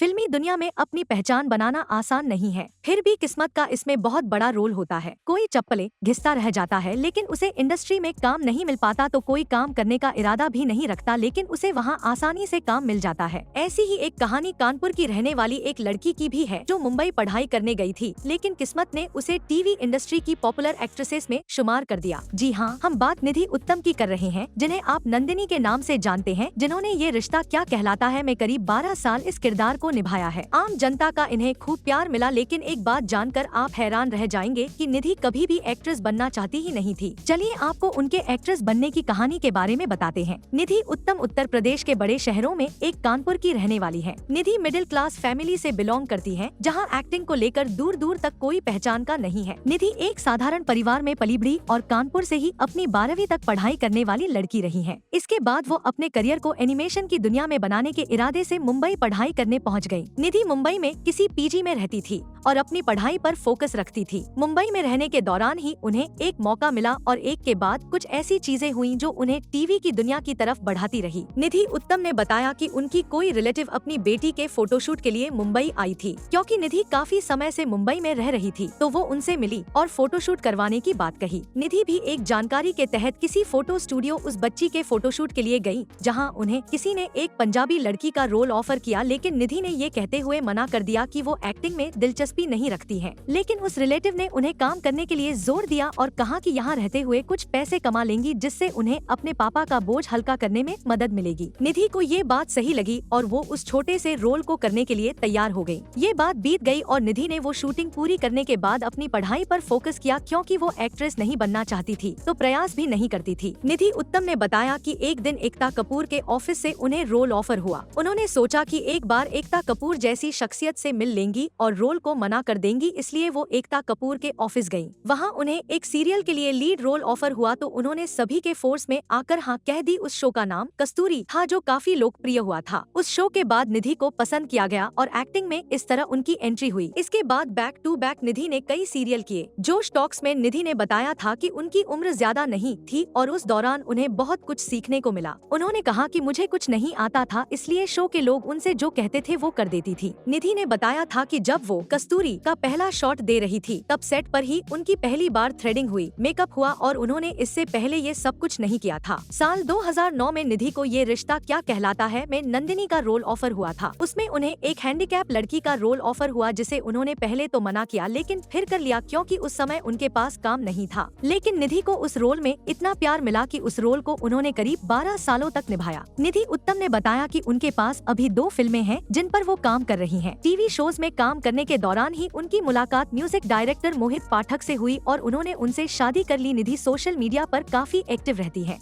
फिल्मी दुनिया में अपनी पहचान बनाना आसान नहीं है, फिर भी किस्मत का इसमें बहुत बड़ा रोल होता है। कोई चप्पलें घिसता रह जाता है लेकिन उसे इंडस्ट्री में काम नहीं मिल पाता, तो कोई काम करने का इरादा भी नहीं रखता लेकिन उसे वहाँ आसानी से काम मिल जाता है। ऐसी ही एक कहानी कानपुर की रहने वाली एक लड़की की भी है, जो मुंबई पढ़ाई करने गई थी, लेकिन किस्मत ने उसे टीवी इंडस्ट्री की पॉपुलर एक्ट्रेसेस में शुमार कर दिया। जी हाँ, हम बात निधि उत्तम की कर रहे हैं, जिन्हें आप नंदिनी के नाम से जानते हैं, जिन्होंने ये रिश्ता क्या कहलाता है में करीब 12 साल इस किरदार को निभाया है। आम जनता का इन्हें खूब प्यार मिला, लेकिन एक बात जानकर आप हैरान रह जाएंगे कि निधि कभी भी एक्ट्रेस बनना चाहती ही नहीं थी। चलिए आपको उनके एक्ट्रेस बनने की कहानी के बारे में बताते हैं। निधि उत्तम उत्तर प्रदेश के बड़े शहरों में एक कानपुर की रहने वाली है। निधि मिडिल क्लास फैमिली से बिलोंग करती है, जहाँ एक्टिंग को लेकर दूर दूर तक कोई पहचान का नहीं है। निधि एक साधारण परिवार में पली बढ़ी और कानपुर से ही अपनी 12वीं तक पढ़ाई करने वाली लड़की रही है। इसके बाद वो अपने करियर को एनिमेशन की दुनिया में बनाने के इरादे से मुंबई पढ़ाई करने पहुंच गई। निधि मुंबई में किसी पीजी में रहती थी और अपनी पढ़ाई पर फोकस रखती थी। मुंबई में रहने के दौरान ही उन्हें एक मौका मिला और एक के बाद कुछ ऐसी चीजें हुई जो उन्हें टीवी की दुनिया की तरफ बढ़ाती रही। निधि उत्तम ने बताया कि उनकी कोई रिलेटिव अपनी बेटी के फोटोशूट के लिए मुंबई आई थी। क्योंकि निधि काफी समय से मुंबई में रह रही थी, तो वो उनसे मिली और फोटोशूट करवाने की बात कही। निधि भी एक जानकारी के तहत किसी फोटो स्टूडियो उस बच्ची के फोटोशूट के लिए गयी, जहाँ उन्हें किसी ने एक पंजाबी लड़की का रोल ऑफर किया, लेकिन निधि ने ये कहते हुए मना कर दिया कि वो एक्टिंग में दिलचस्पी नहीं रखती है। लेकिन उस रिलेटिव ने उन्हें काम करने के लिए जोर दिया और कहा कि यहाँ रहते हुए कुछ पैसे कमा लेंगी, जिससे उन्हें अपने पापा का बोझ हल्का करने में मदद मिलेगी। निधि को ये बात सही लगी और वो उस छोटे से रोल को करने के लिए तैयार हो गयी। ये बात बीत गयी और निधि ने वो शूटिंग पूरी करने के बाद अपनी पढ़ाई पर फोकस किया, क्योंकि वो एक्ट्रेस नहीं बनना चाहती थी तो प्रयास भी नहीं करती थी। निधि उत्तम ने बताया कि एक दिन एकता कपूर के ऑफिस से उन्हें रोल ऑफर हुआ। उन्होंने सोचा कि एक बार एकता कपूर जैसी शख्सियत से मिल लेंगी और रोल को मना कर देंगी, इसलिए वो एकता कपूर के ऑफिस गयी। वहाँ उन्हें एक सीरियल के लिए लीड रोल ऑफर हुआ, तो उन्होंने सभी के फोर्स में आकर हाँ कह दी। उस शो का नाम कस्तूरी था, जो काफी लोकप्रिय हुआ था। उस शो के बाद निधि को पसंद किया गया और एक्टिंग में इस तरह उनकी एंट्री हुई। इसके बाद बैक टू बैक निधि ने कई सीरियल किए। जोश टॉक्स में निधि ने बताया था कि उनकी उम्र ज्यादा नहीं थी और उस दौरान उन्हें बहुत कुछ सीखने को मिला। उन्होंने कहा कि मुझे कुछ नहीं आता था, इसलिए शो के लोग उनसे जो कहते थे वो कर देती थी। निधि ने बताया था कि जब वो कस्तूरी का पहला शॉट दे रही थी, तब सेट पर ही उनकी पहली बार थ्रेडिंग हुई, मेकअप हुआ और उन्होंने इससे पहले ये सब कुछ नहीं किया था। साल 2009 में निधि को ये रिश्ता क्या कहलाता है में नंदिनी का रोल ऑफर हुआ था। उसमें उन्हें एक हैंडीकैप लड़की का रोल ऑफर हुआ, जिसे उन्होंने पहले तो मना किया लेकिन फिर कर लिया, क्योंकि उस समय उनके पास काम नहीं था। लेकिन निधि को उस रोल में इतना प्यार मिला कि उस रोल को उन्होंने करीब 12 सालों तक निभाया। निधि उत्तम ने बताया कि उनके पास अभी 2 फिल्में हैं जिन पर वो काम कर रही हैं। टीवी शोज में काम करने के दौरान ही उनकी मुलाकात म्यूजिक डायरेक्टर मोहित पाठक से हुई और उन्होंने उनसे शादी कर ली। निधि सोशल मीडिया पर काफी एक्टिव रहती है।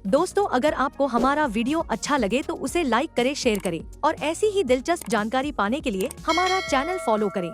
दोस्तों, अगर आपको हमारा वीडियो अच्छा लगे तो उसे लाइक करें, शेयर करें और ऐसी ही दिलचस्प जानकारी पाने के लिए हमारा चैनल फॉलो करें।